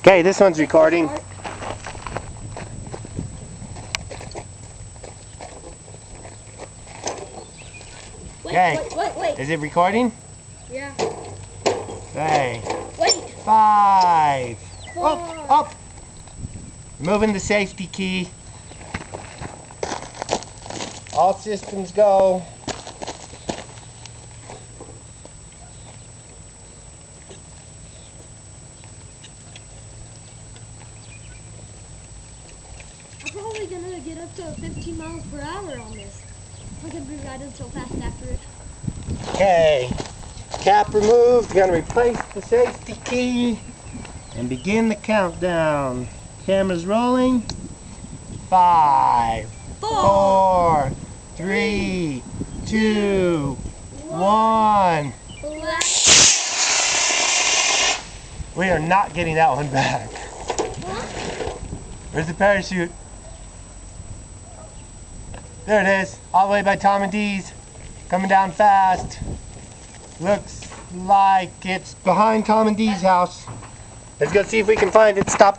Okay, this one's recording. Okay. Wait. Is it recording? Yeah. Hey. Wait. 5. 4. Up. Moving the safety key. All systems go. I'm probably gonna get up to 15 miles per hour on this. I'm gonna be riding so fast after it. Okay. Cap removed. We're gonna replace the safety key and begin the countdown. Camera's rolling. 5, 4, 3, 2, 1. We are not getting that one back. Where's the parachute? There it is, all the way by Tom and Dee's. Coming down fast. Looks like it's behind Tom and Dee's house. Let's go see if we can find it. Stop.